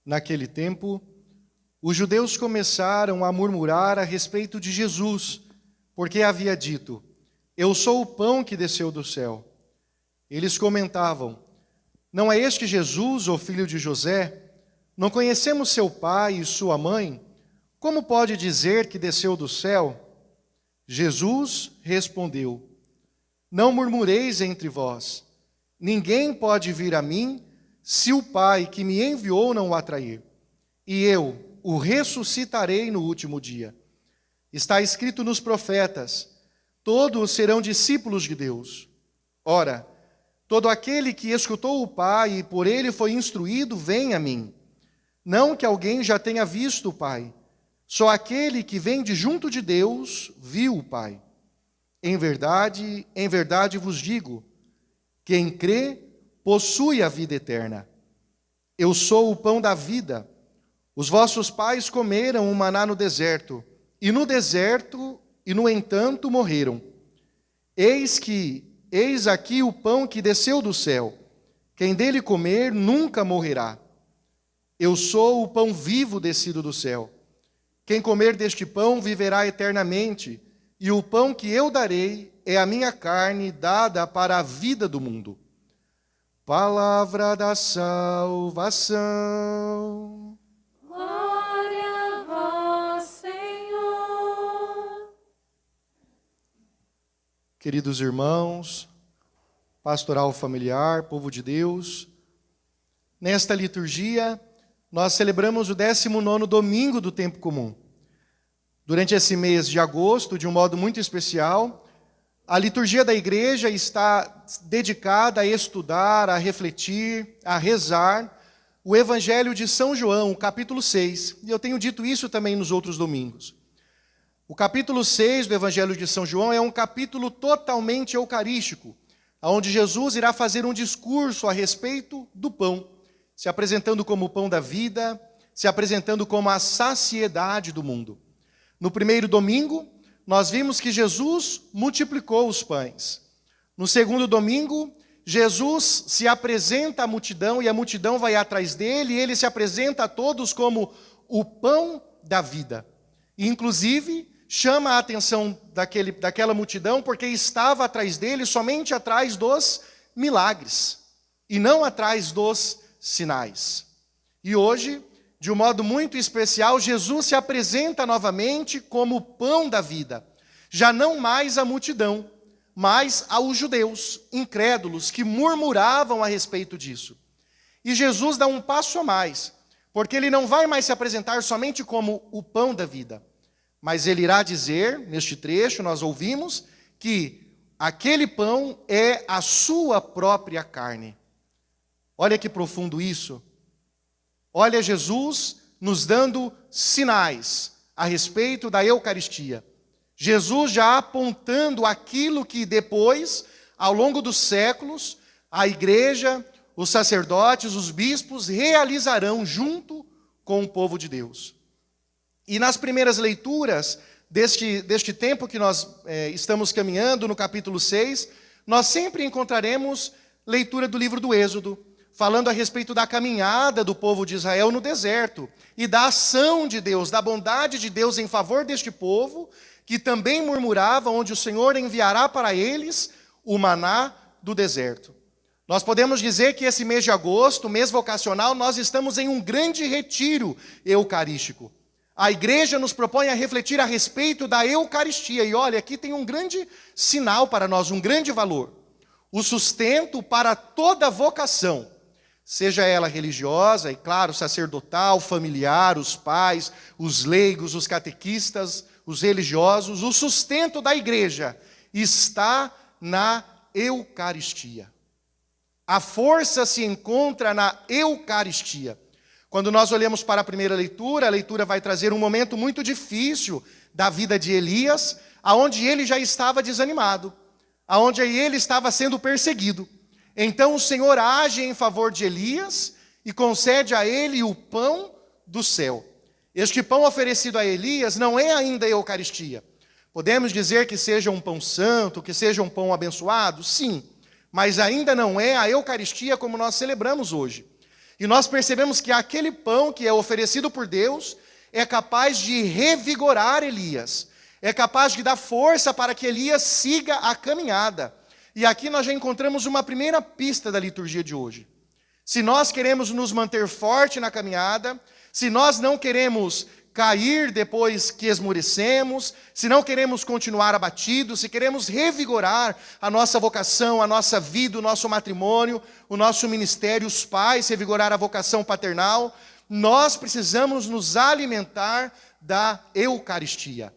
Naquele tempo, os judeus começaram a murmurar a respeito de Jesus, porque havia dito: Eu sou o pão que desceu do céu. Eles comentavam: Não é este Jesus, o filho de José? Não conhecemos seu pai e sua mãe? Como pode dizer que desceu do céu? Jesus respondeu: Não murmureis entre vós. Ninguém pode vir a mim se o Pai que me enviou não o atrair. E eu o ressuscitarei no último dia. Está escrito nos profetas: todos serão discípulos de Deus. Ora, todo aquele que escutou o Pai e por ele foi instruído, vem a mim. Não que alguém já tenha visto o Pai. Só aquele que vem de junto de Deus viu o Pai. Em verdade vos digo: quem crê possui a vida eterna. Eu sou o pão da vida. Os vossos pais comeram o maná no deserto, e no entanto morreram. Eis aqui o pão que desceu do céu. Quem dele comer nunca morrerá. Eu sou o pão vivo descido do céu. Quem comer deste pão viverá eternamente, e o pão que eu darei é a minha carne dada para a vida do mundo. Palavra da salvação. Glória a vós, Senhor. Queridos irmãos, pastoral familiar, povo de Deus, nesta liturgia nós celebramos o 19º domingo do tempo comum. Durante esse mês de agosto, de um modo muito especial, a liturgia da igreja está dedicada a estudar, a refletir, a rezar o Evangelho de São João, capítulo 6. E eu tenho dito isso também nos outros domingos. O capítulo 6 do Evangelho de São João é um capítulo totalmente eucarístico, onde Jesus irá fazer um discurso a respeito do pão, se apresentando como o pão da vida, se apresentando como a saciedade do mundo. No primeiro domingo, nós vimos que Jesus multiplicou os pães. No segundo domingo, Jesus se apresenta à multidão e a multidão vai atrás dele e ele se apresenta a todos como o pão da vida. E, inclusive, chama a atenção daquela multidão porque estava atrás dele somente atrás dos milagres e não atrás dos sinais. E hoje, de um modo muito especial, Jesus se apresenta novamente como o pão da vida. Já não mais à multidão, mas aos judeus incrédulos que murmuravam a respeito disso. E Jesus dá um passo a mais, porque ele não vai mais se apresentar somente como o pão da vida, mas ele irá dizer, neste trecho, nós ouvimos, que aquele pão é a sua própria carne. Olha que profundo isso. Olha Jesus nos dando sinais a respeito da Eucaristia. Jesus já apontando aquilo que depois, ao longo dos séculos, a igreja, os sacerdotes, os bispos realizarão junto com o povo de Deus. E nas primeiras leituras deste tempo que nós estamos caminhando, no capítulo 6, nós sempre encontraremos leitura do livro do Êxodo, falando a respeito da caminhada do povo de Israel no deserto e da ação de Deus, da bondade de Deus em favor deste povo, que também murmurava, onde o Senhor enviará para eles o maná do deserto. Nós podemos dizer que esse mês de agosto, mês vocacional, nós estamos em um grande retiro eucarístico. A igreja nos propõe a refletir a respeito da Eucaristia. E olha, aqui tem um grande sinal para nós, um grande valor. O sustento para toda vocação, seja ela religiosa e, claro, sacerdotal, familiar, os pais, os leigos, os catequistas, os religiosos, o sustento da igreja está na Eucaristia. A força se encontra na Eucaristia. Quando nós olhamos para a leitura vai trazer um momento muito difícil da vida de Elias, aonde ele já estava desanimado, aonde ele estava sendo perseguido. Então o Senhor age em favor de Elias e concede a ele o pão do céu. Este pão oferecido a Elias não é ainda a Eucaristia. Podemos dizer que seja um pão santo, que seja um pão abençoado? Sim, mas ainda não é a Eucaristia como nós celebramos hoje. E nós percebemos que aquele pão que é oferecido por Deus é capaz de revigorar Elias, é capaz de dar força para que Elias siga a caminhada. E aqui nós já encontramos uma primeira pista da liturgia de hoje. Se nós queremos nos manter forte na caminhada, se nós não queremos cair depois que esmorecemos, se não queremos continuar abatidos, se queremos revigorar a nossa vocação, a nossa vida, o nosso matrimônio, o nosso ministério, os pais, revigorar a vocação paternal, nós precisamos nos alimentar da Eucaristia.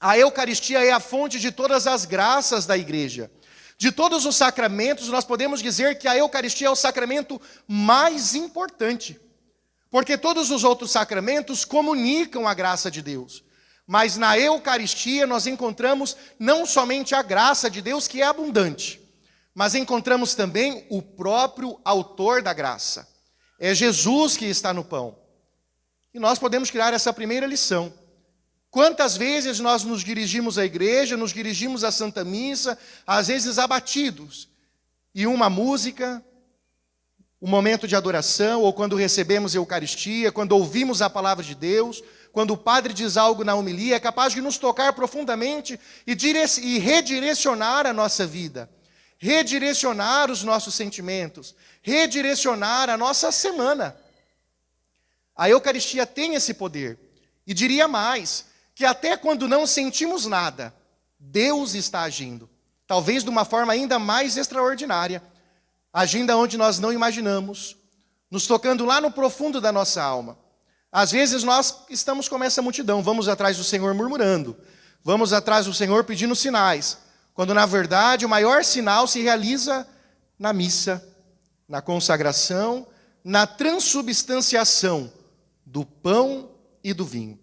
A Eucaristia é a fonte de todas as graças da igreja. De todos os sacramentos, nós podemos dizer que a Eucaristia é o sacramento mais importante. Porque todos os outros sacramentos comunicam a graça de Deus. Mas na Eucaristia nós encontramos não somente a graça de Deus, que é abundante, mas encontramos também o próprio autor da graça. É Jesus que está no pão. E nós podemos criar essa primeira lição. Quantas vezes nós nos dirigimos à igreja, nos dirigimos à Santa Missa, às vezes abatidos, e uma música, um momento de adoração, ou quando recebemos a Eucaristia, quando ouvimos a palavra de Deus, quando o padre diz algo na homilia, é capaz de nos tocar profundamente e redirecionar a nossa vida, redirecionar os nossos sentimentos, redirecionar a nossa semana. A Eucaristia tem esse poder, e diria mais, que até quando não sentimos nada, Deus está agindo, talvez de uma forma ainda mais extraordinária, agindo onde nós não imaginamos, nos tocando lá no profundo da nossa alma. Às vezes nós estamos como essa multidão, vamos atrás do Senhor murmurando, vamos atrás do Senhor pedindo sinais, quando na verdade o maior sinal se realiza na missa, na consagração, na transubstanciação do pão e do vinho.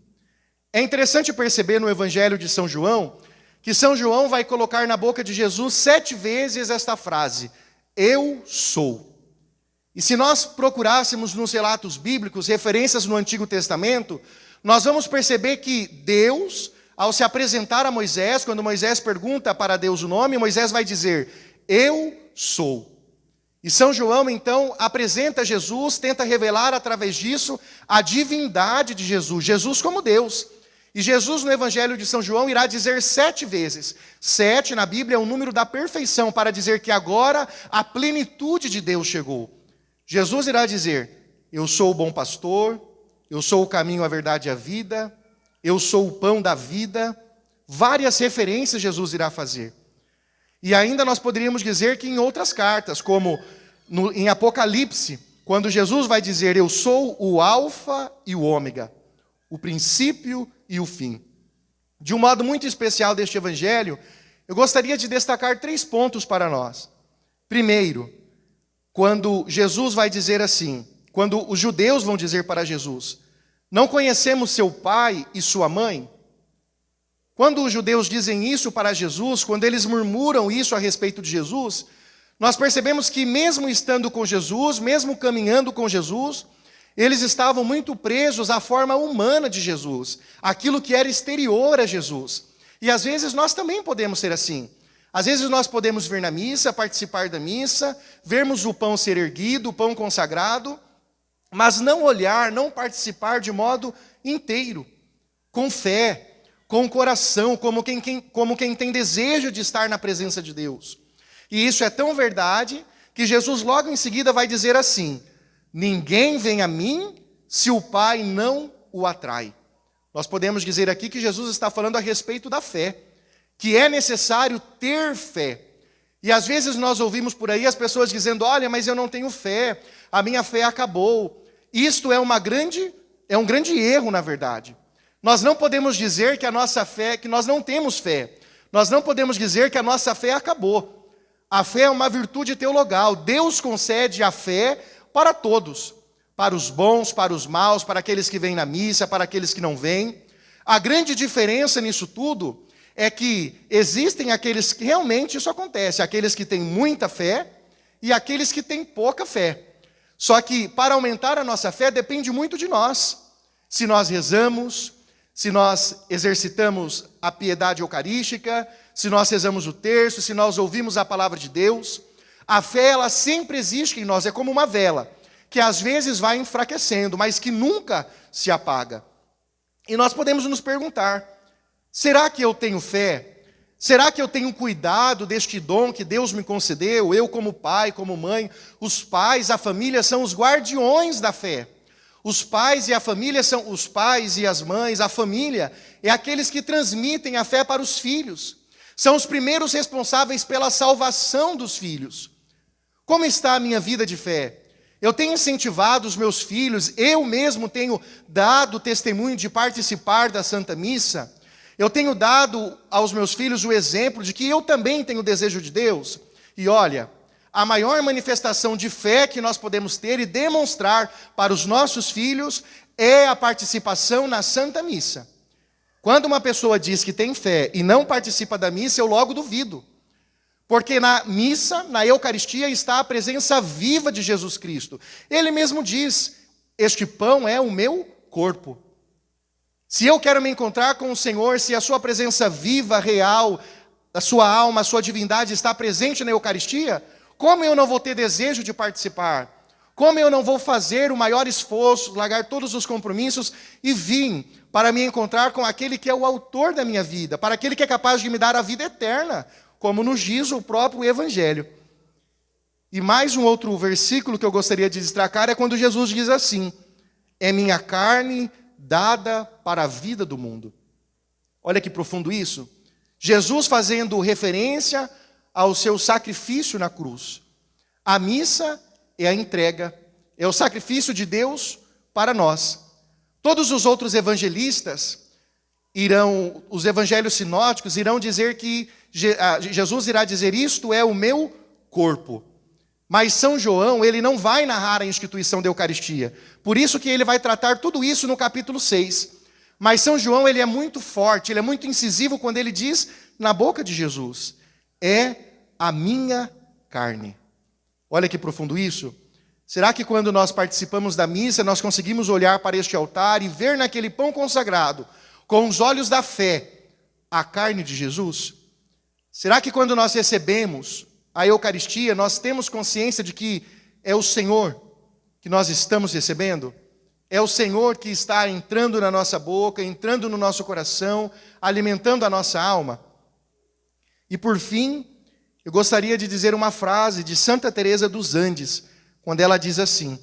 É interessante perceber no Evangelho de São João, que São João vai colocar na boca de Jesus 7 vezes esta frase: eu sou. E se nós procurássemos nos relatos bíblicos referências no Antigo Testamento, nós vamos perceber que Deus, ao se apresentar a Moisés, quando Moisés pergunta para Deus o nome, Moisés vai dizer: eu sou. E São João, então, apresenta Jesus, tenta revelar através disso a divindade de Jesus, Jesus como Deus. E Jesus, no Evangelho de São João, irá dizer 7 vezes. 7, na Bíblia, é o número da perfeição, para dizer que agora a plenitude de Deus chegou. Jesus irá dizer: eu sou o bom pastor, eu sou o caminho, a verdade e a vida, eu sou o pão da vida. Várias referências Jesus irá fazer. E ainda nós poderíamos dizer que em outras cartas, como em Apocalipse, quando Jesus vai dizer: eu sou o alfa e o ômega, o princípio e o fim. De um modo muito especial deste evangelho, eu gostaria de destacar 3 pontos para nós. Primeiro, quando Jesus vai dizer assim, quando os judeus vão dizer para Jesus: não conhecemos seu pai e sua mãe? Quando os judeus dizem isso para Jesus, quando eles murmuram isso a respeito de Jesus, nós percebemos que mesmo estando com Jesus, mesmo caminhando com Jesus, eles estavam muito presos à forma humana de Jesus, aquilo que era exterior a Jesus. E às vezes nós também podemos ser assim. Às vezes nós podemos vir na missa, participar da missa, vermos o pão ser erguido, o pão consagrado, mas não olhar, não participar de modo inteiro, com fé, com coração, como quem tem desejo de estar na presença de Deus. E isso é tão verdade que Jesus logo em seguida vai dizer assim: ninguém vem a mim se o Pai não o atrai. Nós podemos dizer aqui que Jesus está falando a respeito da fé, que é necessário ter fé. E às vezes nós ouvimos por aí as pessoas dizendo: olha, mas eu não tenho fé, a minha fé acabou. Isto é um grande erro, na verdade. Nós não podemos dizer que a nossa fé, que nós não temos fé. Nós não podemos dizer que a nossa fé acabou. A fé é uma virtude teologal. Deus concede a fé para todos, para os bons, para os maus, para aqueles que vêm na missa, para aqueles que não vêm. A grande diferença nisso tudo é que existem aqueles que realmente isso acontece, aqueles que têm muita fé e aqueles que têm pouca fé. Só que para aumentar a nossa fé depende muito de nós. Se nós rezamos, se nós exercitamos a piedade eucarística, se nós rezamos o terço, se nós ouvimos a palavra de Deus, a fé ela sempre existe em nós, é como uma vela. que às vezes vai enfraquecendo, mas que nunca se apaga. E nós podemos nos perguntar: será que eu tenho fé? Será que eu tenho cuidado deste dom que Deus me concedeu? Eu como pai, como mãe, os pais, a família são os guardiões da fé. Os pais e a família são os pais e as mães, a família é aqueles que transmitem a fé para os filhos. São os primeiros responsáveis pela salvação dos filhos. Como está a minha vida de fé? Eu tenho incentivado os meus filhos, eu mesmo tenho dado testemunho de participar da Santa Missa. Eu tenho dado aos meus filhos o exemplo de que eu também tenho o desejo de Deus. E olha, a maior manifestação de fé que nós podemos ter e demonstrar para os nossos filhos é a participação na Santa Missa. Quando uma pessoa diz que tem fé e não participa da missa, eu logo duvido. Porque na missa, na Eucaristia, está a presença viva de Jesus Cristo. Ele mesmo diz: este pão é o meu corpo. Se eu quero me encontrar com o Senhor, se a sua presença viva, real, a sua alma, a sua divindade está presente na Eucaristia, como eu não vou ter desejo de participar? Como eu não vou fazer o maior esforço, largar todos os compromissos e vir para me encontrar com aquele que é o autor da minha vida, para aquele que é capaz de me dar a vida eterna, como nos diz o próprio Evangelho. E mais um outro versículo que eu gostaria de destacar é quando Jesus diz assim: é minha carne dada para a vida do mundo. Olha que profundo isso. Jesus fazendo referência ao seu sacrifício na cruz. A missa é a entrega, é o sacrifício de Deus para nós. Todos os outros evangelistas os evangelhos sinóticos irão dizer que Jesus irá dizer: isto é o meu corpo. Mas São João, ele não vai narrar a instituição da Eucaristia. Por isso que ele vai tratar tudo isso no capítulo 6. Mas São João, ele é muito forte, ele é muito incisivo quando ele diz na boca de Jesus: é a minha carne. Olha que profundo isso. Será que quando nós participamos da missa, nós conseguimos olhar para este altar e ver naquele pão consagrado, com os olhos da fé, a carne de Jesus? Será que quando nós recebemos a Eucaristia, nós temos consciência de que é o Senhor que nós estamos recebendo? É o Senhor que está entrando na nossa boca, entrando no nosso coração, alimentando a nossa alma? E por fim, eu gostaria de dizer uma frase de Santa Teresa dos Andes, quando ela diz assim: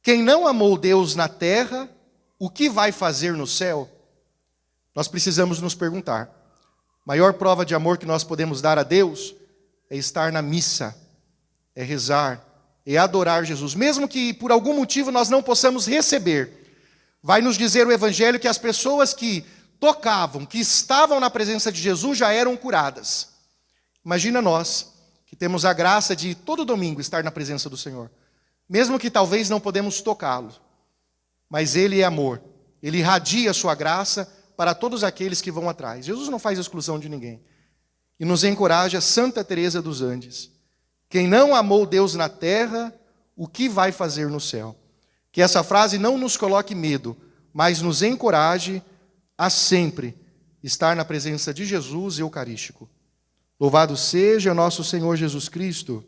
quem não amou Deus na terra, o que vai fazer no céu? Nós precisamos nos perguntar: a maior prova de amor que nós podemos dar a Deus é estar na missa, é rezar, é adorar Jesus. Mesmo que por algum motivo nós não possamos receber, vai nos dizer o Evangelho que as pessoas que tocavam, que estavam na presença de Jesus já eram curadas. Imagina nós, que temos a graça de todo domingo estar na presença do Senhor. Mesmo que talvez não podemos tocá-lo, mas Ele é amor. Ele irradia a sua graça para todos aqueles que vão atrás. Jesus não faz exclusão de ninguém. E nos encoraja Santa Teresa dos Andes: quem não amou Deus na terra, o que vai fazer no céu? Que essa frase não nos coloque medo, mas nos encoraje a sempre estar na presença de Jesus eucarístico. Louvado seja nosso Senhor Jesus Cristo.